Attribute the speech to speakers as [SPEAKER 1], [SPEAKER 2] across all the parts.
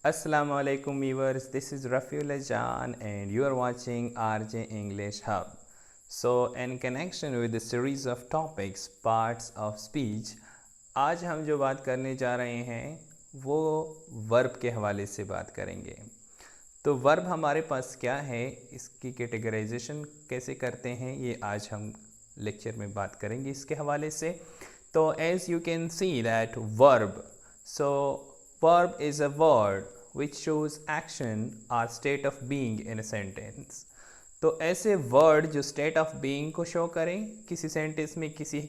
[SPEAKER 1] Assalamu alaikum viewers, this is Rafiul Jan and you are watching RJ English Hub. So in connection with the series of topics, parts of speech, आज हम जो बात करने जा रहे हैं वो वर्ब के हवाले से बात करेंगे। तो वर्ब हमारे पास क्या है, इसकी कैटेगराइजेशन कैसे करते हैं, ये आज हम लेक्चर में बात करेंगे इसके हवाले से। तो as you can see that verb, so verb is a word which shows action or state of being in a sentence। तो ऐसे वर्ड जो स्टेट ऑफ बीइंग को शो करें, किसी सेंटेंस में किसी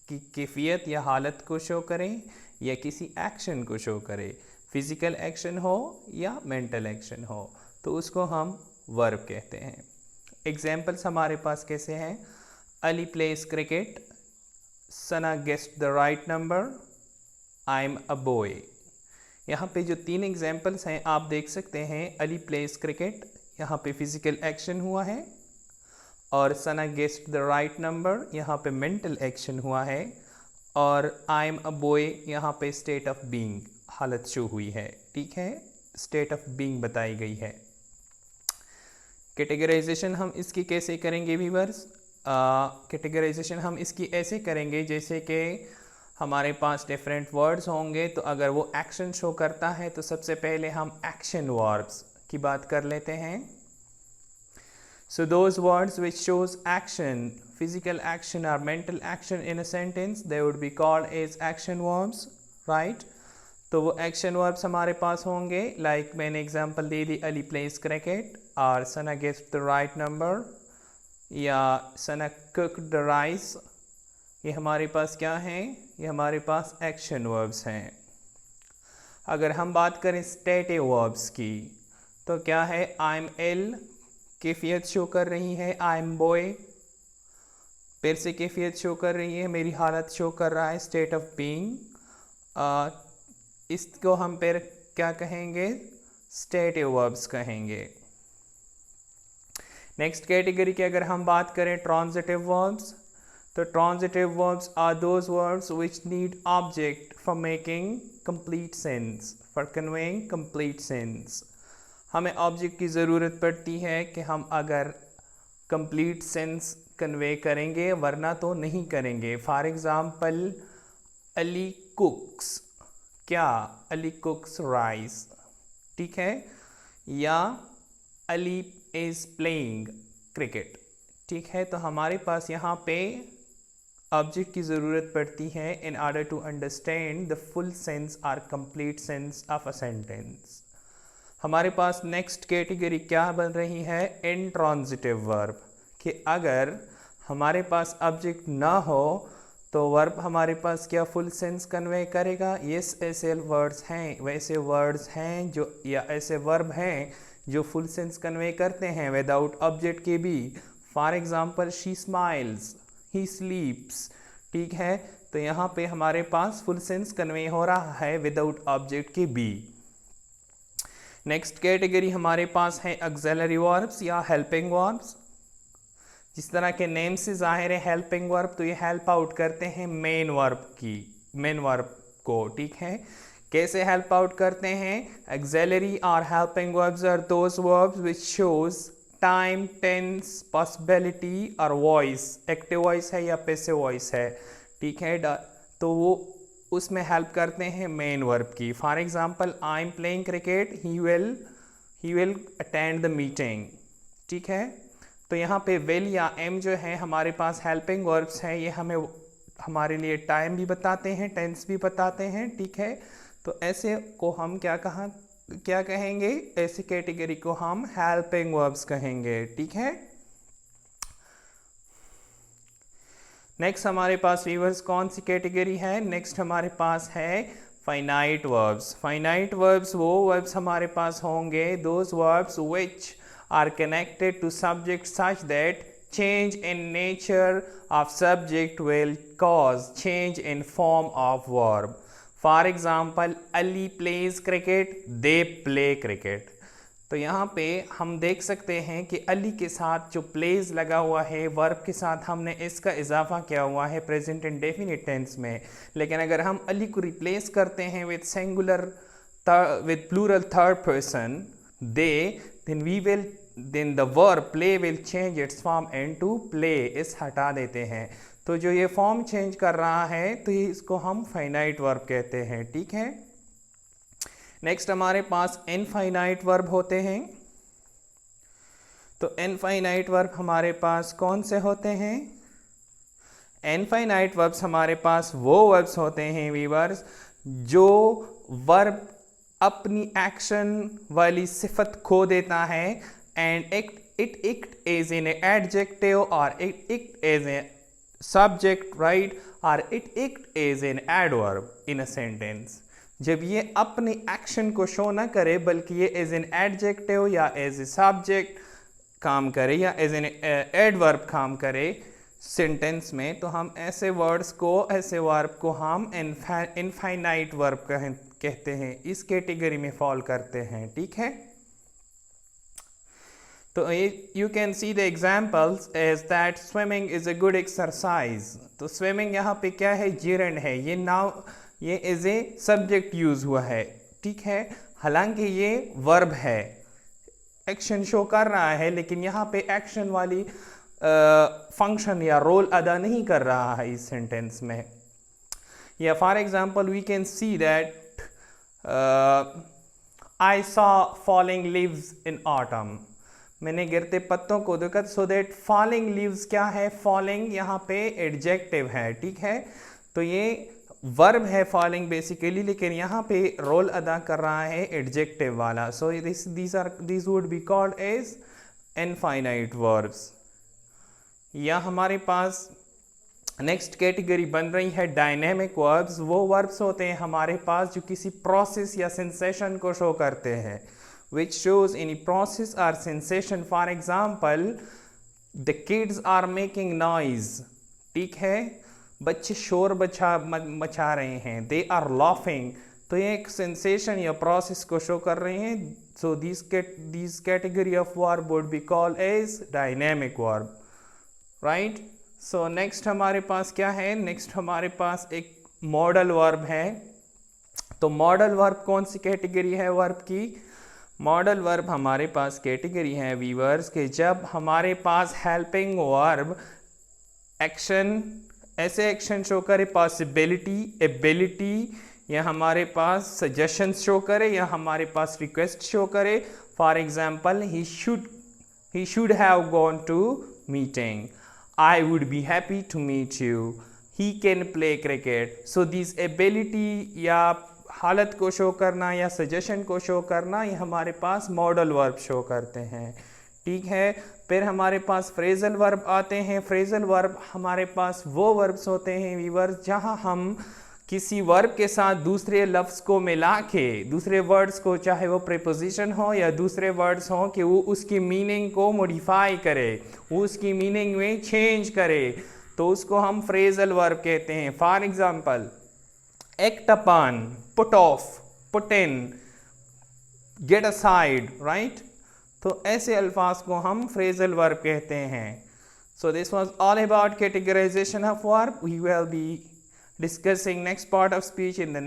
[SPEAKER 1] की कैफियत या हालत को शो करें या किसी एक्शन को शो करें, फिज़िकल एक्शन हो या मेंटल एक्शन हो, तो उसको हम वर्ब कहते हैं। एग्जाम्पल्स हमारे पास कैसे हैं? Ali plays cricket, Sana guest the right number, I am a boy. यहाँ पे जो तीन एग्जाम्पल्स हैं आप देख सकते हैं। अली प्लेज क्रिकेट, यहाँ पे फिज़िकल एक्शन हुआ है, और सना गेस्ट द राइट नंबर, यहाँ पे मेंटल एक्शन हुआ है, और आई एम अ बॉय, यहाँ पे स्टेट ऑफ बीइंग हालत शो हुई है। ठीक है, स्टेट ऑफ बीइंग बताई गई है। कैटेगराइजेशन हम इसकी कैसे करेंगे व्यूअर्स? कैटेगराइजेशन हम इसकी ऐसे करेंगे जैसे कि हमारे पास डिफरेंट वर्ड्स होंगे, तो अगर वो एक्शन शो करता है तो सबसे पहले हम एक्शन वर्ब्स की बात कर लेते हैं। So those words which shows action, physical action और mental action in a sentence, they would be called as action verbs, right. तो वो एक्शन वर्ब्स हमारे पास होंगे, लाइक मैंने एग्जांपल दे दी, अली प्लेज क्रिकेट, और Sana gets the right number, या सना कुक द राइस। ये हमारे पास क्या हैं? ये हमारे पास एक्शन वर्ब्स हैं। अगर हम बात करें स्टेटिव वर्ब्स की, तो क्या है? आई एम इल, कैफियत शो कर रही है। आई एम बॉय, फिर से कैफियत शो कर रही है, मेरी हालत शो कर रहा है, स्टेट ऑफ बीइंग। इसको हम फिर क्या कहेंगे? स्टेटिव वर्ब्स कहेंगे। नेक्स्ट कैटेगरी की अगर हम बात करें ट्रांजिटिव वर्ब्स, तो transitive verbs are those verbs which need object for making complete sense, for conveying complete sense. हमें ऑब्जेक्ट की ज़रूरत पड़ती है कि हम अगर कंप्लीट सेंस कन्वे करेंगे, वरना तो नहीं करेंगे। फॉर एग्ज़ाम्पल, अली कुक्स, क्या? अली कुक्स राइस, ठीक है, या अली इज़ प्लेइंग क्रिकेट, ठीक है। तो हमारे पास यहाँ पे ऑब्जेक्ट की ज़रूरत पड़ती है in order to understand the full sense और complete sense of a sentence. हमारे पास नेक्स्ट कैटेगरी क्या बन रही है? इंट्रांजिटिव वर्ब, कि अगर हमारे पास ऑब्जेक्ट ना हो तो वर्ब हमारे पास क्या फुल सेंस कन्वे करेगा? यस, ऐसे वर्ड्स हैं, वैसे वर्ड्स हैं जो, या ऐसे वर्ब हैं जो फुल सेंस कन्वे करते हैं विदाउट ऑब्जेक्ट के भी। फॉर एग्जाम्पल, शी स्माइल्स, ही स्लीप्स, ठीक है। तो यहाँ पे हमारे पास फुल सेंस कन्वे हो रहा है विदाउट ऑब्जेक्ट के भी। नेक्स्ट कैटेगरी हमारे पास है ऑक्सिलरी वर्ब्स या हेल्पिंग वर्ब्स। जिस तरह के नेम से जाहिर है हेल्पिंग वर्ब, तो ये हेल्प आउट करते हैं मेन वर्ब को, ठीक है। कैसे हेल्प आउट करते हैं? ऑक्सिलरी और helping verbs are those verbs which shows time, tense, possibility और वॉइस, एक्टिव वॉइस है या पैसिव वॉइस है, ठीक है। तो वो उसमें हेल्प करते हैं मेन वर्ब की। For example, I am playing cricket, he will attend the meeting, ठीक है। तो यहाँ पे विल या एम जो है हमारे पास हेल्पिंग वर्ब्स हैं, ये हमें हमारे लिए टाइम भी बताते हैं, टेंस भी बताते हैं, ठीक है। तो ऐसे को हम क्या कहेंगे? ऐसी कैटेगरी को हम हेल्पिंग वर्ब्स कहेंगे, ठीक है। नेक्स्ट हमारे पास व्यूअर्स कौन सी कैटेगरी है? नेक्स्ट हमारे पास है फाइनाइट वर्ब्स। फाइनाइट वर्ब्स वो वर्ब्स हमारे पास होंगे, those verbs which are connected to subject such that change in nature of subject will cause change in form of verb. For example, Ali plays cricket, they play cricket. तो यहाँ पे हम देख सकते हैं कि अली के साथ जो प्लेज लगा हुआ है, वर्ब के साथ हमने इसका इजाफा किया हुआ है प्रेजेंट इंडेफिनिट टेंस में। लेकिन अगर हम अली को रिप्लेस करते हैं with singular with plural third person, they, then the verb play will change its form into play. इस हटा देते हैं, तो जो ये फॉर्म चेंज कर रहा है तो ये इसको हम फाइनाइट वर्ब कहते हैं, ठीक है। नेक्स्ट हमारे पास इनफाइनाइट वर्ब होते हैं। तो इनफाइनाइट वर्ब हमारे पास कौन से होते हैं? इनफाइनाइट वर्ब्स हमारे पास वो वर्ब्स होते हैं वीवर्स जो वर्ब अपनी एक्शन वाली सिफत खो देता है and it is in adjective और it is a subject, right, और it is an adverb in a sentence. जब ये अपनी एक्शन को शो ना करे बल्कि ये एज एन एडजेक्टिव या एज ए सब्जेक्ट काम करे या एज एन एडवर्ब काम करे सेंटेंस में, तो हम ऐसे वर्ड्स को, ऐसे वर्ब को हम इनफाइनाइट वर्ब कहते हैं, इस कैटेगरी में फॉल करते हैं, ठीक है। तो you can see the examples as that swimming is a good exercise. तो स्विमिंग यहाँ पे क्या है? जिरंड है, ये नाउ ये एज ए सब्जेक्ट यूज हुआ है, ठीक है, हालांकि ये वर्ब है, एक्शन शो कर रहा है, लेकिन यहाँ पे एक्शन वाली फंक्शन या रोल अदा नहीं कर रहा है इस सेंटेंस में। या for example we can see that I saw falling leaves in autumn, मैंने गिरते पत्तों को देखा। सो दैट फॉलिंग लीव्स क्या है? फॉलिंग यहाँ पे एडजेक्टिव है, ठीक है, तो ये वर्ब है फॉलिंग बेसिकली, लेकिन यहाँ पे रोल अदा कर रहा है एडजेक्टिव वाला। So this would be called as infinite verbs. या हमारे पास नेक्स्ट कैटेगरी बन रही है डायनेमिक वर्ब्स। वो वर्ब्स होते हैं हमारे पास जो किसी प्रोसेस या सेंसेशन को शो करते हैं, which shows any process or sensation. For example, the kids are making noise, ठीक है, बच्चे शोर मचा रहे हैं, they are laughing, तो ये एक सेंसेशन या प्रोसेस को शो कर रहे हैं। So these category of verb would be called as dynamic verb, right? So next हमारे पास क्या है? नेक्स्ट हमारे पास एक मॉडल वर्ब है। तो मॉडल वर्ब कौन सी कैटेगरी है वर्ब की? मॉडल वर्ब हमारे पास कैटेगरी है वीवर्स के जब हमारे पास हेल्पिंग वर्ब एक्शन, ऐसे एक्शन शो करे, पॉसिबिलिटी, एबिलिटी, या हमारे पास सजेशंस शो करे, या हमारे पास रिक्वेस्ट शो करे। For example, he should have gone to meeting, I would be happy to meet you, he can play cricket. So this ability या हालत को शो करना या सजेशन को शो करना, ये हमारे पास मॉडल वर्ब शो करते हैं, ठीक है। फिर हमारे पास फ्रेजल वर्ब आते हैं। फ्रेजल वर्ब हमारे पास वो वर्ब्स होते हैं वीवर्स जहां हम किसी वर्ब के साथ दूसरे लफ्ज़ को मिला के, दूसरे वर्ड्स को, चाहे वो प्रीपोजिशन हो या दूसरे वर्ड्स हो, कि वो उसकी मीनिंग को मॉडिफाई करे, वो उसकी मीनिंग में चेंज करे, तो उसको हम फ्रेजल वर्ब कहते हैं। For example, act upon, put off, put in, get aside, right? तो ऐसे अल्फाज को हम फ्रेजल वर्ब कहते हैं। So this was all about categorization of verb. We will be discussing next part of speech in the